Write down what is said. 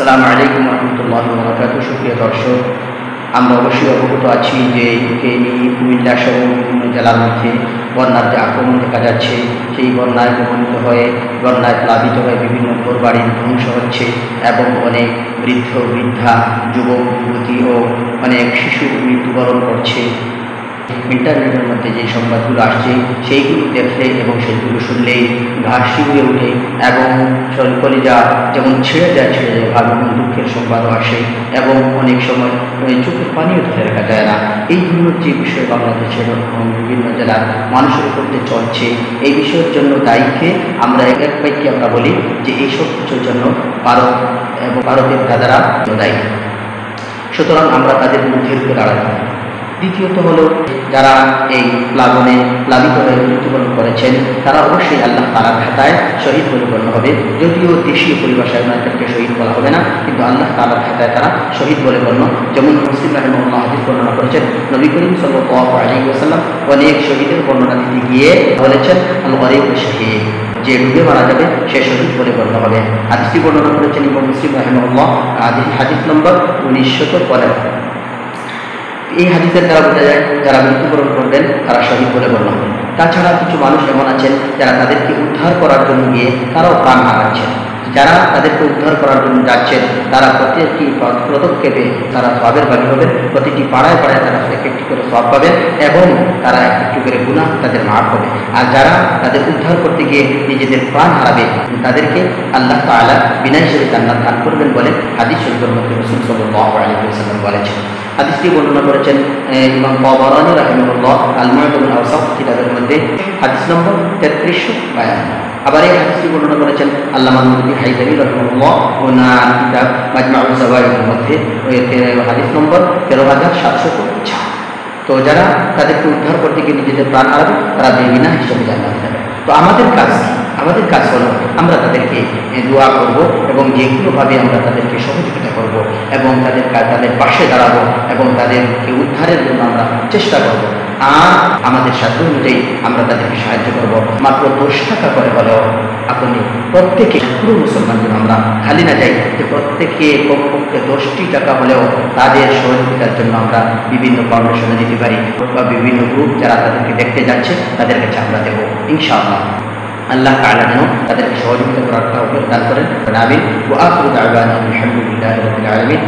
আসসালামু আলাইকুম রহমতুল্লাহ বরকাতুহু। সুপ্রিয় দর্শক, আমরা অবশ্যই অবগত আছি যে ফেনী, কুমিল্লা সহ বিভিন্ন জেলার মধ্যে বন্যার যে আক্রমণ দেখা যাচ্ছে, সেই বন্যায় প্রভাবিত হয়ে বন্যায় প্লাবিত হয়ে বিভিন্ন ঘরবাড়ি ধ্বংস হচ্ছে এবং অনেক বৃদ্ধ বৃদ্ধা, যুবক যুবতী ও অনেক শিশু মৃত্যুবরণ করছে। ইন্টারনেটের মধ্যে যে সংবাদগুলো আসছে সেইগুলো দেখলে এবং সেইগুলো শুনলেই ঘাস শিউরে ওঠে এবং কলিজা যেমন ছেড়ে যায় ভালো দুঃখের সংবাদও আসে এবং অনেক সময় চোখের পানিও ধরে রাখা যায় না। এই ধরনের যে বিষয় বাংলাদেশের বিভিন্ন জেলার মানুষের উপর যে চলছে, এই বিষয়ের জন্য দায়ীকে আমরা এক বাক্যে আমরা বলি যে এই সব কিছুর জন্য ভারত এবং ভারতের দাদারা দায়ী। সুতরাং আমরা তাদের বিরুদ্ধে রুখে দাঁড়াতে হবে। দ্বিতীয়ত হলো, যারা এই প্লাবনে প্লাবিত হয়ে মৃত্যুবরণ করেছেন তারা অবশ্যই আল্লাহ তাআলার খাতায় শহীদ বলে গণ্য হবে। যদিও দেশীয় পরিভাষায় তাদেরকে শহীদ বলা হবে না, কিন্তু আল্লাহ তাআলার খাতায় তারা শহীদ বলে গণ্য। যেমন মুসলিম রাহিমাহুল্লাহ হাদিস বর্ণনা করেছেন, নবী করিম সাল্লাল্লাহু আলাইহি ওয়াসাল্লাম অনেক শহীদের বর্ণনা দিতে গিয়ে বলেছেন, আল গরিবু শহীদ, যে ডুবে মারা যাবে সে শহীদ বলে গণ্য হবে। হাদিসটি বর্ণনা করেছেন ইমাম মুসলিম রাহিমাহুল্লাহ, হাদিস নম্বর 1915। এই হাদিসের দ্বারা বোঝা যায় যারা মৃত্যুবরণ করবেন তারা শহীদ বলে গণ্য হবে। তাছাড়া কিছু মানুষ এমন আছেন যারা তাদেরকে উদ্ধার করার জন্য গিয়ে তারাও প্রাণ হারাচ্ছেন। যারা তাদেরকে উদ্ধার করার জন্য যাচ্ছেন তারা প্রত্যেকটি পদক্ষেপে তারা সওয়াবের ভাগী হবেন। প্রতিটি পাড়ায় পাড়ায় তারা একটি করে সওয়াব পাবেন এবং তারা একটু করে গুনাহ তাদের মাফ হবে। আর যারা তাদের উদ্ধার করতে গিয়ে নিজেদের প্রাণ হারাবে তাদেরকে আল্লাহ তাআলা বিনা হিসেবে জান্নাত দান করবেন বলে হাদিস শরীফের মধ্যে রাসূল সাল্লাল্লাহু আলাইহি ওয়াসাল্লাম বলেছেন। হাদিসটি বর্ণনা করেছেন ইমাম তাবারানী রাহিমাহুল্লাহ আল-মুআজ্জামুল আওসাত কিতাবের মধ্যে হাদিস নম্বর 3352। আবার এই হাদিসটি বর্ণনা করেছেন আল্লামা নুরুদ্দিন হায়দারি রাহিমাহুল্লাহ ওনার কিতাব মাজমাউজ যাওয়ায়েদের মধ্যে হাদিস নম্বর 13750। তো যারা তাদেরকে উদ্ধার করতে গিয়ে নিজেদের প্রাণ হারাবে তারা বেবিনা হিসেবে জান্নাত যাবে। তো আমাদের কাজ হলো আমরা তাদেরকে দোয়া করব এবং যেগুলোভাবে আমরা তাদেরকে সহযোগিতা করব এবং তাদের পাশে দাঁড়াবো এবং তাদেরকে উদ্ধারের জন্য আমরা চেষ্টা করব। আর আমাদের সাধ্য অনুযায়ী আমরা তাদেরকে সাহায্য করব। মাত্র 10 টাকা করে হলেও আপনি প্রত্যেকে, পুরো মুসলমান যেন আমরা খালি না যাই, যে প্রত্যেকে কমপক্ষে 10টি টাকা হলেও তাদের সহযোগিতার জন্য আমরা বিভিন্ন ফাউন্ডেশনে দিতে পারি বা বিভিন্ন গ্রুপ যারা তাদেরকে দেখতে যাচ্ছে তাদের কাছে আমরা দেবো ইনশাআল্লাহ। আল্লাহ তাআলা যেন তাদেরকে সহযোগিতা করার তৌফিক দান করেন। আমিন। ওয়া আখিরু দাওয়ানা আলহামদুলিল্লাহি রাব্বিল আলামিন।